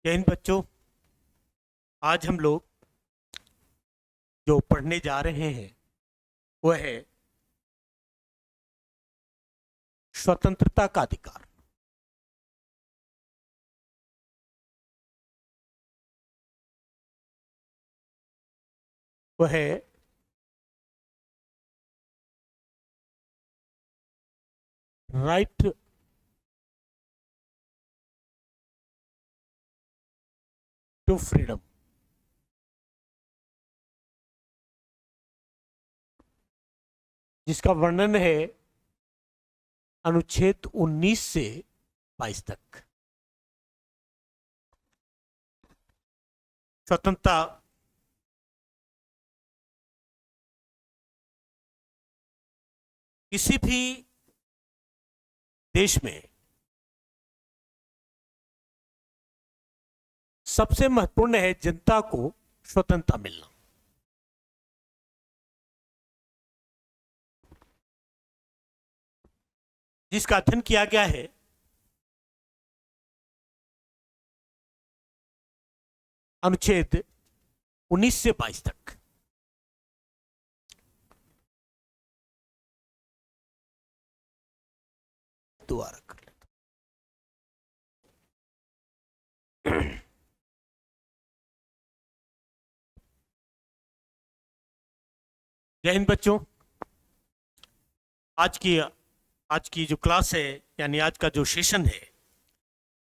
जय हिंद बच्चों। आज हम लोग जो पढ़ने जा रहे हैं वह है स्वतंत्रता का अधिकार। वह है राइट टू फ्रीडम। जिसका वर्णन है अनुच्छेद 19 से 22 तक। स्वतंत्रता किसी भी देश में सबसे महत्वपूर्ण है जनता को स्वतंत्रता मिलना। जिसका अध्ययन किया गया है अनुच्छेद 19 से 22 तक। दोबारा कर लेता। जय हिंद बच्चों। आज की जो क्लास है यानी आज का जो सेशन है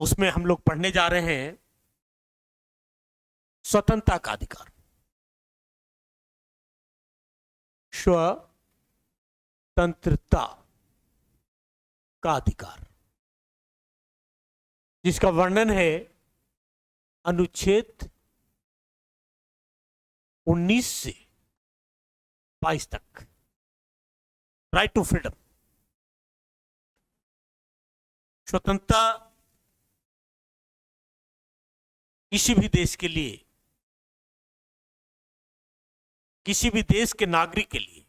उसमें हम लोग पढ़ने जा रहे हैं स्वतंत्रता का अधिकार। स्वतंत्रता का अधिकार जिसका वर्णन है अनुच्छेद 19 से 22 तक। Right to freedom. स्वतंत्रता किसी भी देश के लिए, किसी भी देश के नागरिक के लिए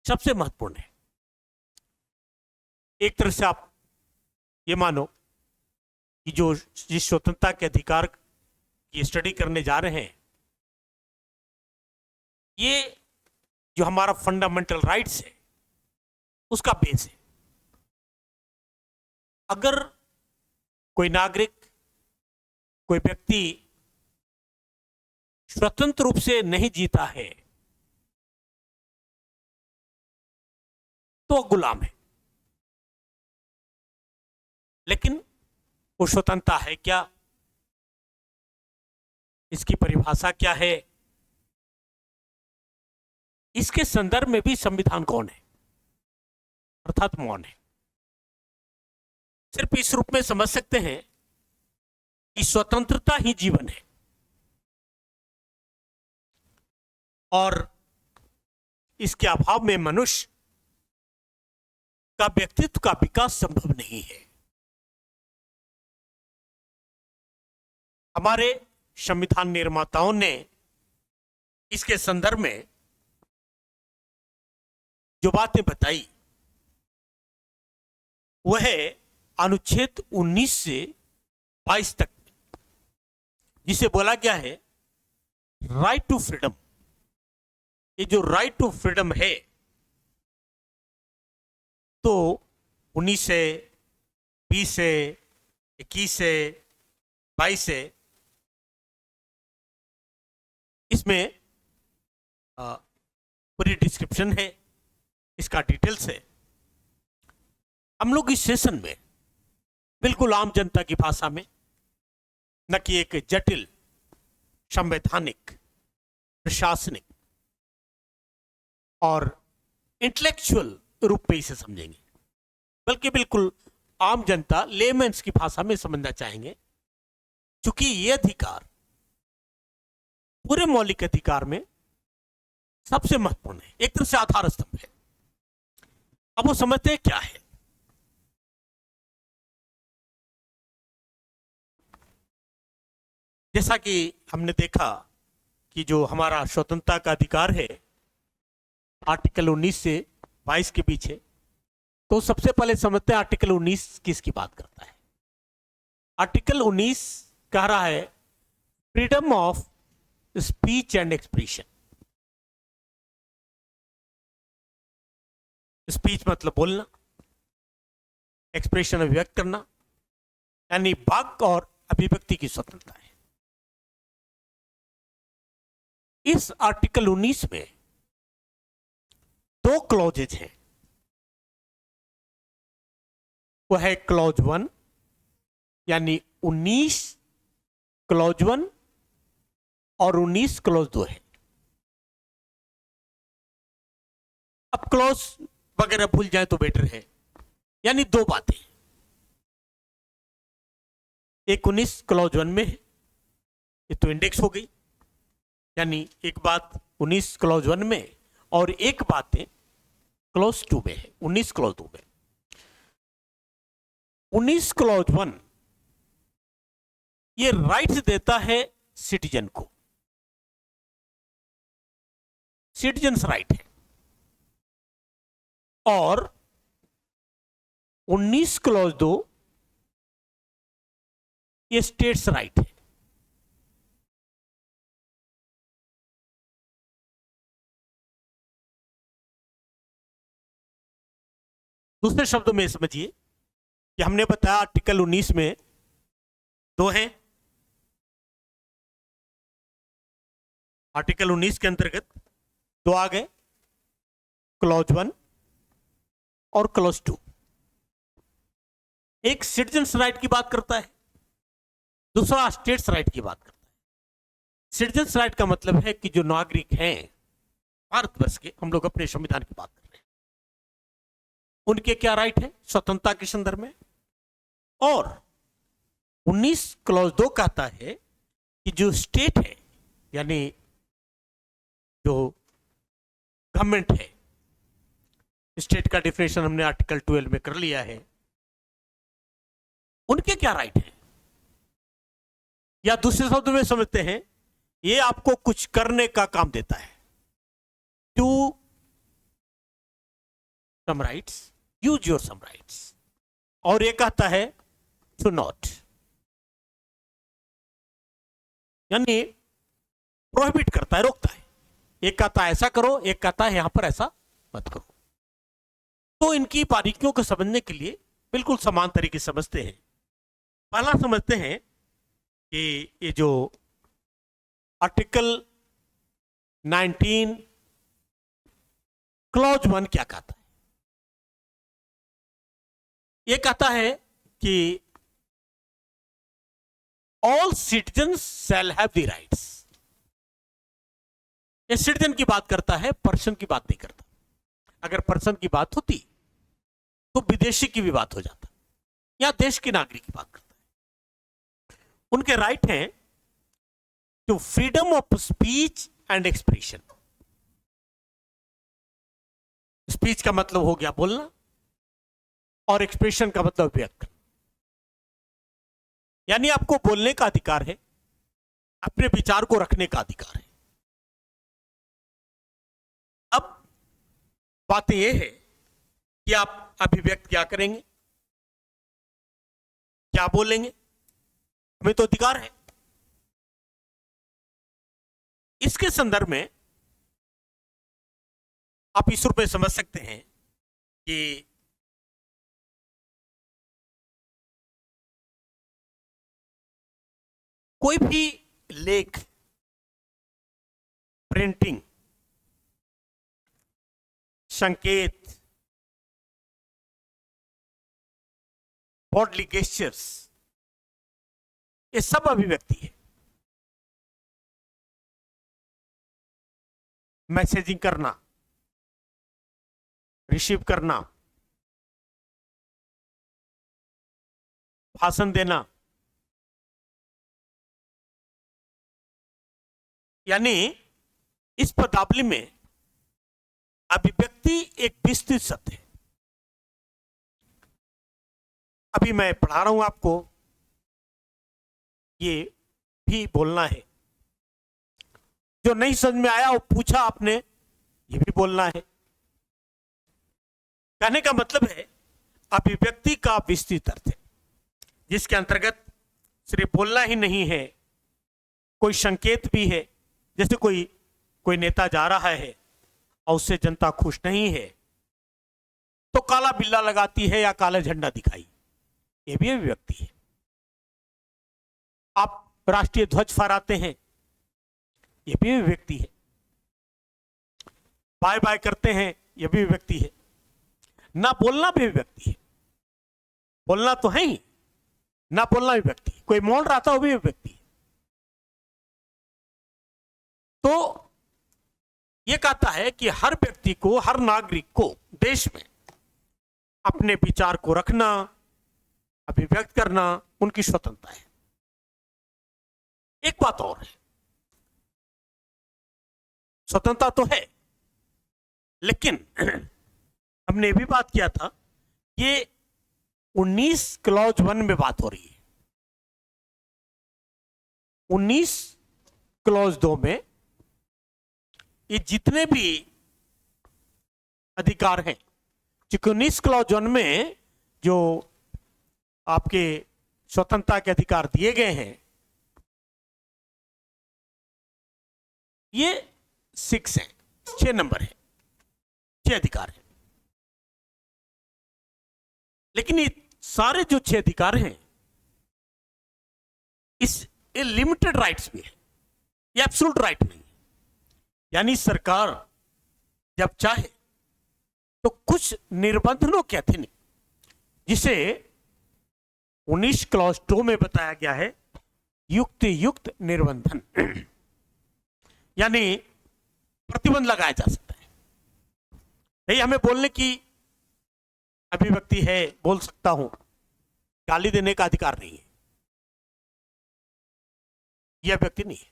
सबसे महत्वपूर्ण है। एक तरह से आप ये मानो कि जो जिस स्वतंत्रता के अधिकार की स्टडी करने जा रहे हैं ये जो हमारा फंडामेंटल राइट्स है उसका बेस है। अगर कोई नागरिक, कोई व्यक्ति स्वतंत्र रूप से नहीं जीता है तो गुलाम है। लेकिन वो स्वतंत्रता है क्या, इसकी परिभाषा क्या है, इसके संदर्भ में भी संविधान कौन है अर्थात मौन है। सिर्फ इस रूप में समझ सकते हैं कि स्वतंत्रता ही जीवन है और इसके अभाव में मनुष्य का व्यक्तित्व का विकास संभव नहीं है। हमारे संविधान निर्माताओं ने इसके संदर्भ में जो बातें बताई वह है अनुच्छेद 19 से 22 तक, जिसे बोला गया है राइट टू फ्रीडम। ये जो राइट टू फ्रीडम है तो 19 से 20 से 21 से 22 से इसमें पूरी डिस्क्रिप्शन है, इसका डिटेल्स है। हम लोग इस सेशन में बिल्कुल आम जनता की भाषा में, न कि एक जटिल संवैधानिक, प्रशासनिक और इंटेलेक्चुअल रूप में इसे समझेंगे, बल्कि बिल्कुल आम जनता लेमेंस की भाषा में समझना चाहेंगे। क्योंकि यह अधिकार पूरे मौलिक अधिकार में सबसे महत्वपूर्ण है, एक तरह से आधार स्तंभ है। अब वो समझते हैं क्या है। जैसा कि हमने देखा कि जो हमारा स्वतंत्रता का अधिकार है आर्टिकल 19 से 22 के पीछे, तो सबसे पहले समझते हैं आर्टिकल 19 किसकी बात करता है। आर्टिकल 19 कह रहा है freedom of speech and expression. Speech मतलब बोलना, एक्सप्रेशन अभिव्यक्त करना, यानी वाक और अभिव्यक्ति की स्वतंत्रता है। इस आर्टिकल 19 में दो क्लॉजेज हैं। वो है क्लॉज 1 यानी 19 क्लॉज 1 और 19 क्लॉज 2 है। अब क्लॉज वगैरह भूल जाए तो बेटर है, यानी दो बातें। एक 19 क्लॉज 1 में है, ये तो इंडेक्स हो गई, यानी एक बात 19 क्लॉज 1 में और एक बात क्लॉज 2 में है, 19 क्लॉज 2 में। 19 क्लॉज 1 ये राइट्स देता है सिटीजन को, सिटीजन्स राइट है। और 19 क्लॉज 2 ये स्टेट्स राइट है। दूसरे शब्दों में समझिए कि हमने बताया आर्टिकल 19 में दो हैं। आर्टिकल 19 के अंतर्गत दो आ गए, क्लॉज 1 और क्लॉज 2। एक सिटीजन्स राइट की बात करता है, दूसरा स्टेट्स राइट की बात करता है। सिटीजन्स राइट का मतलब है कि जो नागरिक हैं भारतवर्ष के, हम लोग अपने संविधान की बात कर रहे हैं, उनके क्या राइट है स्वतंत्रता के संदर्भ में। और 19 क्लॉज 2 कहता है कि जो स्टेट है, यानी जो गवर्नमेंट है, स्टेट का डिफिनेशन हमने आर्टिकल 12 में कर लिया है, उनके क्या राइट है। या दूसरे शब्दों में समझते हैं, ये आपको कुछ करने का काम देता है, to some rights, use your some rights. और ये कहता है टू नॉट, यानी प्रोहिबिट करता है, रोकता है। एक कहता है ऐसा करो, एक कहता है यहां पर ऐसा मत करो। तो इनकी बारीकियों को समझने के लिए बिल्कुल समान तरीके से समझते हैं। पहला समझते हैं कि ये जो आर्टिकल 19 क्लॉज 1 क्या कहता है। ये कहता है कि all citizens shall have the rights. ये सिटीजन की बात करता है, पर्सन की बात नहीं करता। अगर पर्सन की बात होती तो विदेशी की भी बात हो जाता, या देश के नागरिक की बात करता है। उनके राइट हैं to freedom of speech and expression. Speech का मतलब हो गया बोलना, और एक्सप्रेशन का मतलब व्यक्त, यानी आपको बोलने का अधिकार है, अपने विचार को रखने का अधिकार है। अब बात यह है कि आप अभिव्यक्त क्या करेंगे, क्या बोलेंगे, हमें तो अधिकार है। इसके संदर्भ में आप इस रूप में समझ सकते हैं कि कोई भी लेख, प्रिंटिंग, संकेत, बॉडली गेस्चर्स, ये सब अभिव्यक्ति है। मैसेजिंग करना, रिसीव करना, भाषण देना, यानी इस पदावली में अभिव्यक्ति एक विस्तृत शब्द है। अभी मैं पढ़ा रहा हूं आपको, ये भी बोलना है। जो नहीं समझ में आया वो पूछा आपने, ये भी बोलना है। कहने का मतलब है अभिव्यक्ति का विस्तृत अर्थ है, जिसके अंतर्गत सिर्फ बोलना ही नहीं है, कोई संकेत भी है। जैसे कोई नेता जा रहा है और उससे जनता खुश नहीं है तो काला बिल्ला लगाती है या काला झंडा दिखाई, ये भी अभिव्यक्ति है। आप राष्ट्रीय ध्वज फहराते हैं, ये भी अभिव्यक्ति है। बाय बाय करते हैं, ये भी अभिव्यक्ति है। ना बोलना भी अभिव्यक्ति है। बोलना तो है ही, ना बोलना भी व्यक्ति है। कोई मौन रहा था, वो भी अभिव्यक्ति है। तो यह कहता है कि हर व्यक्ति को, हर नागरिक को देश में अपने विचार को रखना, अभिव्यक्त करना उनकी स्वतंत्रता है। एक बात और है, स्वतंत्रता तो है, लेकिन हमने ये भी बात किया था, ये 19 क्लॉज 1 में बात हो रही है। 19 क्लॉज 2 में ये जितने भी अधिकार हैं, क्योंकि 19 क्लॉज 1 में जो आपके स्वतंत्रता के अधिकार दिए गए हैं, ये 6 हैं, 6 नंबर है, 6 अधिकार हैं। लेकिन ये सारे जो 6 अधिकार हैं, ये लिमिटेड राइट्स भी है, ये एब्सोल्यूट राइट नहीं है। यानी सरकार जब चाहे तो कुछ निर्बंधों के अधीन, जिसे 19 क्लॉज 2 में बताया गया है, युक्त निर्बंधन, यानी प्रतिबंध लगाया जा सकता है। नहीं, हमें बोलने की अभिव्यक्ति है, बोल सकता हूं, गाली देने का अधिकार नहीं है, यह अभिव्यक्ति नहीं है।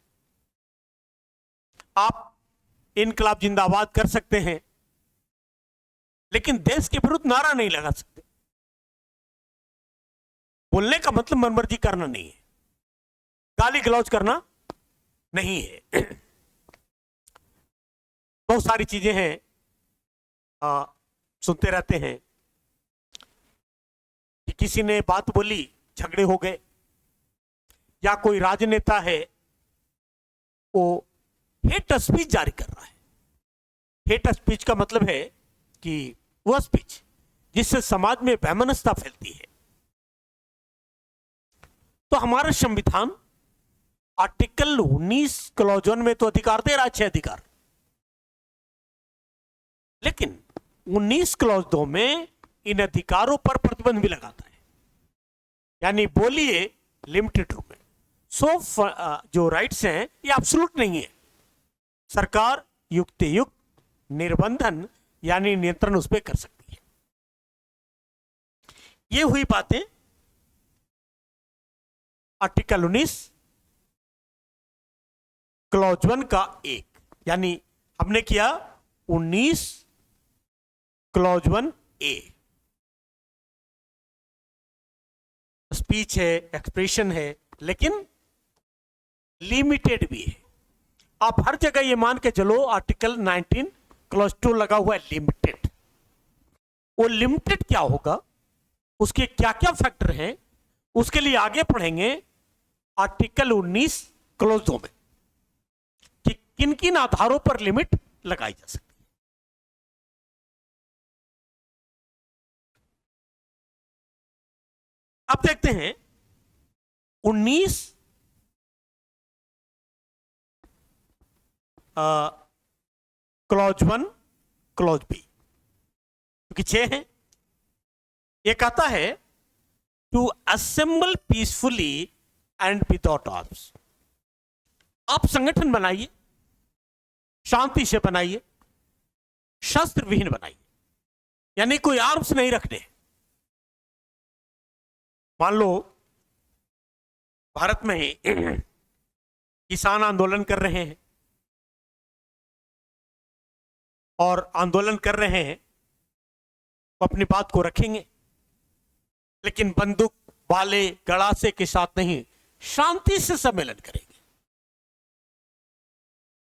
आप इनकलाब जिंदाबाद कर सकते हैं, लेकिन देश के विरुद्ध नारा नहीं लगा सकते। बोलने का मतलब मनमर्जी करना नहीं है, गाली गलौज करना नहीं है। बहुत सारी चीजें हैं, सुनते रहते हैं कि किसी ने बात बोली, झगड़े हो गए, या कोई राजनेता है वो हेट स्पीच जारी कर रहा है। हेट स्पीच का मतलब है कि वह स्पीच जिससे समाज में वैमनस्यता फैलती है। तो हमारा संविधान आर्टिकल 19 क्लॉज 1 में तो अधिकार दे रहा है, 6 अधिकार, लेकिन 19 क्लॉज 2 में इन अधिकारों पर प्रतिबंध भी लगाता है। यानी बोलिए लिमिटेड रूप में। जो राइट्स हैं ये एब्सोल्यूट नहीं है। सरकार युक्त निर्बंधन यानी नियंत्रण उस पर कर सकती है। ये हुई बातें आर्टिकल 19 क्लॉज 1 का 1, यानी हमने किया 19 क्लॉज 1 ए। स्पीच है, एक्सप्रेशन है, लेकिन लिमिटेड भी है। आप हर जगह ये मान के चलो आर्टिकल 19 क्लॉज 2 लगा हुआ है लिमिटेड। वो लिमिटेड क्या होगा, उसके क्या क्या फैक्टर हैं, उसके लिए आगे पढ़ेंगे आर्टिकल 19 क्लॉज 2 में कि किन किन आधारों पर लिमिट लगाई जा सकती है। अब देखते हैं 19 क्लॉज 1 क्लॉज बी, क्योंकि 6 हैं। यह कहता है to assemble peacefully and without arms. आप संगठन बनाइए, शांति से बनाइए, शस्त्र विहीन बनाइए, यानी कोई आर्म्स नहीं रखने। मान लो भारत में किसान आंदोलन कर रहे हैं और आंदोलन कर रहे हैं, वो अपनी बात को रखेंगे, लेकिन बंदूक भाले गड़ासे के साथ नहीं, शांति से सम्मेलन करेंगे।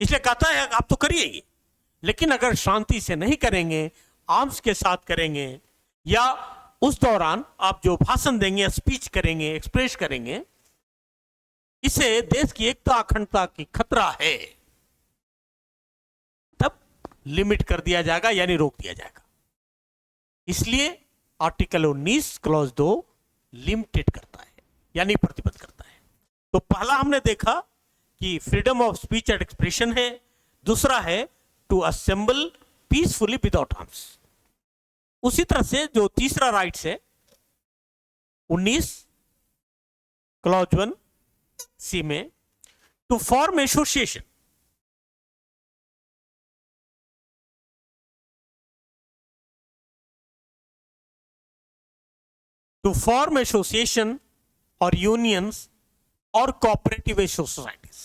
इसलिए कहता है आप तो करिए ही, लेकिन अगर शांति से नहीं करेंगे, आर्म्स के साथ करेंगे, या उस दौरान आप जो भाषण देंगे, स्पीच करेंगे, एक्सप्रेस करेंगे, इसे देश की एकता अखंडता की खतरा है, तब लिमिट कर दिया जाएगा, यानी रोक दिया जाएगा। इसलिए आर्टिकल 19 क्लॉज 2 लिमिटेड करता है, यानी प्रतिबंध करता है। तो पहला हमने देखा कि freedom of speech and expression है, दूसरा है to assemble peacefully without arms. उसी तरह से जो तीसरा राइट्स है 19 क्लॉज 1 सी में, to form association, to form association और यूनियंस और कोऑपरेटिव सोसाइटीज।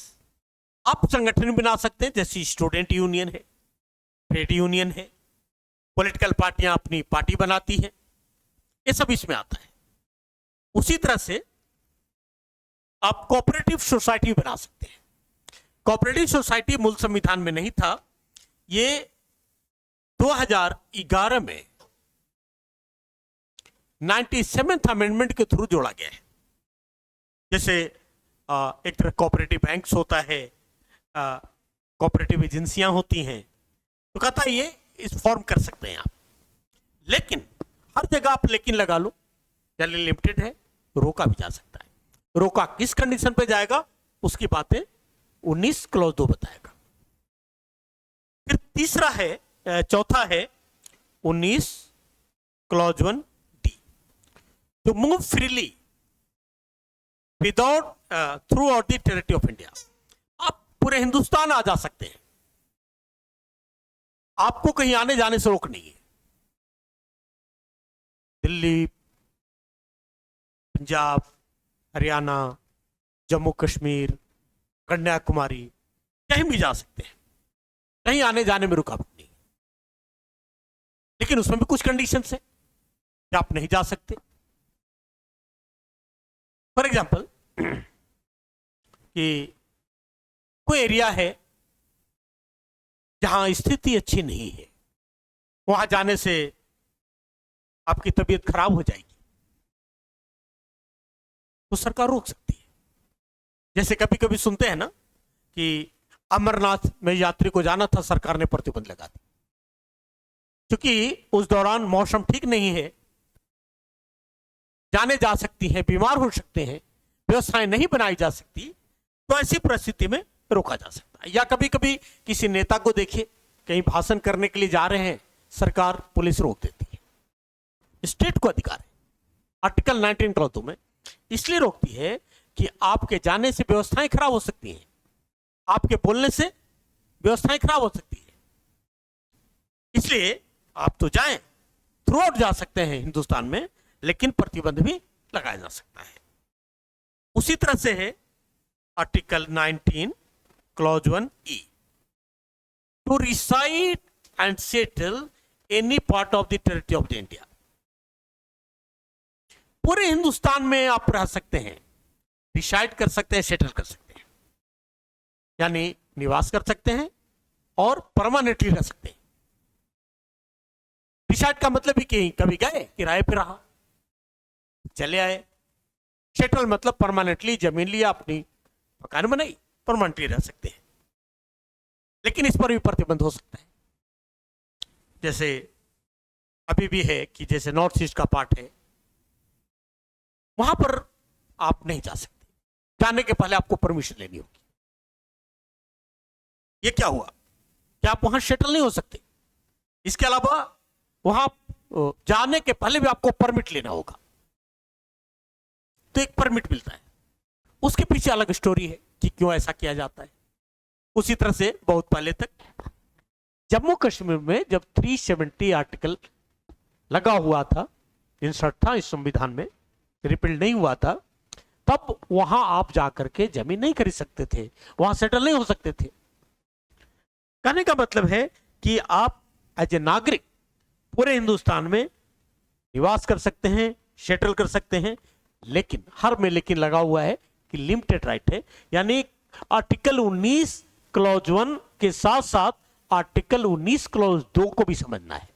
आप संगठन बना सकते हैं, जैसे स्टूडेंट यूनियन है, ट्रेड यूनियन है, पॉलिटिकल पार्टियां अपनी पार्टी बनाती हैं, ये सब इसमें आता है। उसी तरह से आप कोऑपरेटिव सोसाइटी बना सकते हैं। कोऑपरेटिव सोसाइटी मूल संविधान में नहीं था, ये 2011 में 97th अमेंडमेंट के थ्रू जोड़ा गया है। जैसे एक तरह कोऑपरेटिव बैंक्स होता है, कोऑपरेटिव एजेंसियां होती हैं, तो कहता है ये इस फॉर्म कर सकते हैं आप, लेकिन हर जगह आप लेकिन लगा लो, यानी लिमिटेड है, रोका भी जा सकता है। रोका किस कंडीशन पे जाएगा उसकी बातें 19 क्लॉज 2 बताएगा। फिर तीसरा है, चौथा है 19 clause 1 D, to move freely without throughout the territory of India. आप पूरे हिंदुस्तान आ जा सकते हैं, आपको कहीं आने जाने से रोक नहीं है। दिल्ली, पंजाब, हरियाणा, जम्मू कश्मीर, कन्याकुमारी, कहीं भी जा सकते हैं, कहीं आने जाने में रुकावट नहीं। लेकिन उसमें भी कुछ कंडीशंस है कि आप नहीं जा सकते। फॉर एग्जाम्पल कि कोई एरिया है जहां स्थिति अच्छी नहीं है, वहां जाने से आपकी तबीयत खराब हो जाएगी, तो सरकार रोक सकती है। जैसे कभी कभी सुनते हैं ना कि अमरनाथ में यात्री को जाना था, सरकार ने प्रतिबंध लगा दी, क्योंकि उस दौरान मौसम ठीक नहीं है, जाने जा सकती हैं, बीमार हो सकते हैं, व्यवस्थाएं नहीं बनाई जा सकती, तो ऐसी परिस्थिति में रोका जा सकता है। या कभी कभी किसी नेता को देखिए कहीं भाषण करने के लिए जा रहे हैं, सरकार पुलिस रोक देती है। स्टेट को अधिकार है, आर्टिकल 19 क्लॉज 2 में इसलिए रोकती है कि आपके जाने से व्यवस्थाएं खराब हो सकती हैं, आपके बोलने से व्यवस्थाएं खराब हो सकती है, इसलिए आप तो जाएं, थ्रू आउट जा सकते हैं हिंदुस्तान में, लेकिन प्रतिबंध भी लगाया जा सकता है। उसी तरह से है article 19 clause 1 E, to reside and settle any part of the territory of the India. पूरे हिंदुस्तान में आप रह सकते हैं, रिसाइड कर सकते हैं, सेटल कर सकते हैं, यानी निवास कर सकते हैं और परमानेंटली रह सकते हैं। रिसाइड का मतलब ही कि कभी गए, किराए पे रहा, चले आए। सेटल मतलब परमानेंटली जमीन लिया, अपनी मकान बनाई, परमानेंटली रह सकते हैं। लेकिन इस पर भी प्रतिबंध हो सकता है। जैसे अभी भी है कि जैसे नॉर्थ ईस्ट का पार्ट है, वहां पर आप नहीं जा सकते, जाने के पहले आपको परमिशन लेनी होगी। ये क्या हुआ कि आप वहां सेटल नहीं हो सकते, इसके अलावा वहां जाने के पहले भी आपको परमिट लेना होगा, तो एक परमिट मिलता है। उसके पीछे अलग स्टोरी है कि क्यों ऐसा किया जाता है। उसी तरह से बहुत पहले तक जम्मू कश्मीर में जब 370 आर्टिकल लगा हुआ था, इंसर्ट था इस संविधान में, रिपील नहीं हुआ था, तब वहां आप जाकर के जमीन नहीं खरीद सकते थे, वहां सेटल नहीं हो सकते थे। कहने का मतलब है कि आप एज ए नागरिक पूरे हिंदुस्तान में निवास कर सकते हैं, सेटल कर सकते हैं, लेकिन हर में लेकिन लगा हुआ है कि लिमिटेड राइट है, यानी आर्टिकल 19 क्लॉज 1 के साथ साथ आर्टिकल 19 क्लॉज 2 को भी समझना है।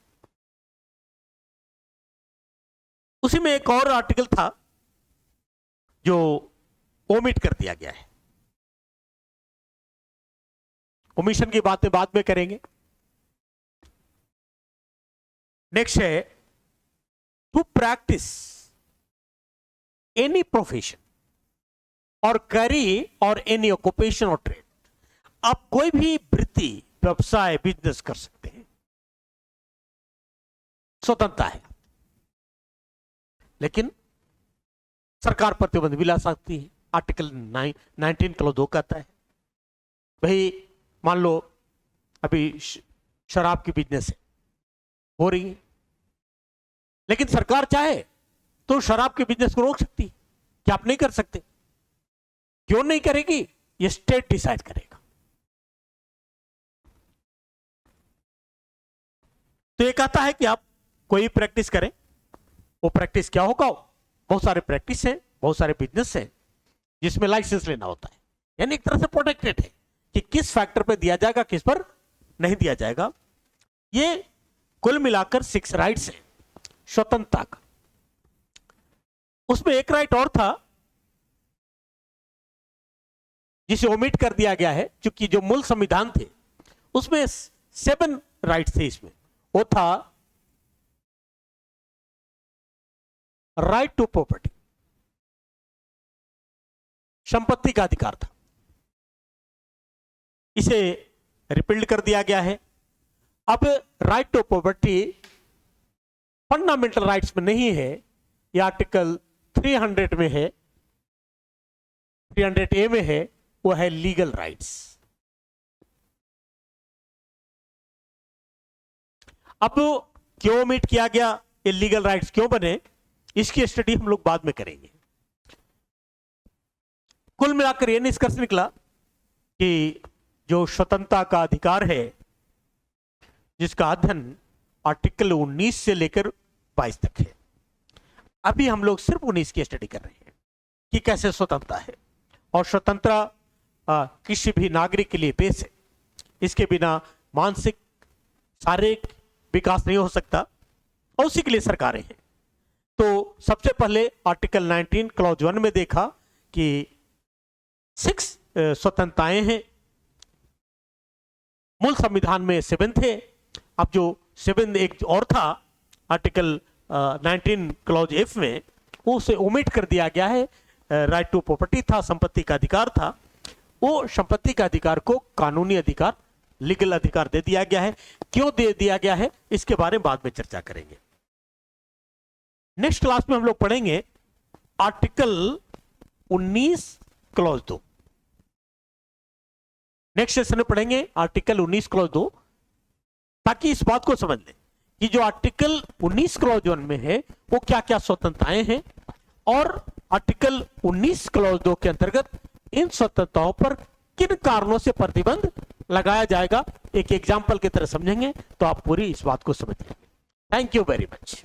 उसी में एक और आर्टिकल था जो ओमिट कर दिया गया है, ओमिशन की बातें बाद में करेंगे। नेक्स्ट है टू प्रैक्टिस एनी प्रोफेशन और कैरी और एनी ऑक्यूपेशन और ट्रेड। आप कोई भी वृत्ति, व्यवसाय, बिजनेस कर सकते हैं, स्वतंत्रता है, लेकिन सरकार प्रतिबंध भी ला सकती है। आर्टिकल 19 क्लॉज 2 कहता है भाई मान लो अभी शराब की बिजनेस है, हो रही है, लेकिन सरकार चाहे तो शराब के बिजनेस को रोक सकती है। क्या आप नहीं कर सकते? क्यों नहीं करेगी? ये स्टेट डिसाइड करेगा। तो ये कहता है कि आप कोई प्रैक्टिस करें, वो प्रैक्टिस क्या होगा? बहुत सारे प्रैक्टिस हैं, बहुत सारे बिजनेस हैं जिसमें लाइसेंस लेना होता है, यानी एक तरह से प्रोटेक्टेड है कि किस फैक्टर पे दिया जाएगा, किस पर नहीं दिया जाएगा। ये कुल मिलाकर 6 राइट्स हैं स्वतंत्रता का। उसमें एक राइट और था जिसे ओमिट कर दिया गया है, क्योंकि जो मूल संविधान थे उसमें 7 राइट्स थे, इसमें वो था राइट टू प्रॉपर्टी, संपत्ति का अधिकार था। इसे रिपील्ड कर दिया गया है। अब right to property fundamental rights में नहीं है, यह आर्टिकल 300 में है, 300A में है, वो है लीगल राइट्स। अब क्यों ओमिट किया गया, ये लीगल राइट्स क्यों बने, इसकी स्टडी हम लोग बाद में करेंगे। कुल मिलाकर यह निष्कर्ष निकला कि जो स्वतंत्रता का अधिकार है, जिसका अध्ययन आर्टिकल 19 से लेकर 22 तक है, अभी हम लोग सिर्फ 19 की स्टडी कर रहे हैं कि कैसे स्वतंत्रता है। और स्वतंत्रता किसी भी नागरिक के लिए बेस है, इसके बिना मानसिक शारीरिक विकास नहीं हो सकता, और उसी के लिए सरकारें हैं। तो सबसे पहले आर्टिकल 19 क्लॉज 1 में देखा कि 6 स्वतंत्रताएं हैं, मूल संविधान में 7 थे। अब जो 7 एक और था आर्टिकल 19 क्लॉज F में, उसे ओमिट कर दिया गया है। राइट टू प्रॉपर्टी था, संपत्ति का अधिकार था, वो संपत्ति का अधिकार को कानूनी अधिकार, लीगल अधिकार दे दिया गया है। क्यों दे दिया गया है, इसके बारे में बाद में चर्चा करेंगे। नेक्स्ट क्लास में हम लोग पढ़ेंगे आर्टिकल 19 क्लॉज 2। नेक्स्ट सेशन में पढ़ेंगे आर्टिकल 19 क्लॉज 2, ताकि इस बात को समझ लें कि जो आर्टिकल 19 क्लॉज 1 में है वो क्या क्या स्वतंत्रताएं हैं, और आर्टिकल 19 क्लॉज 2 के अंतर्गत इन स्वतंत्रताओं पर किन कारणों से प्रतिबंध लगाया जाएगा। एक एग्जाम्पल की तरह समझेंगे तो आप पूरी इस बात को समझ लेंगे। Thank you very much.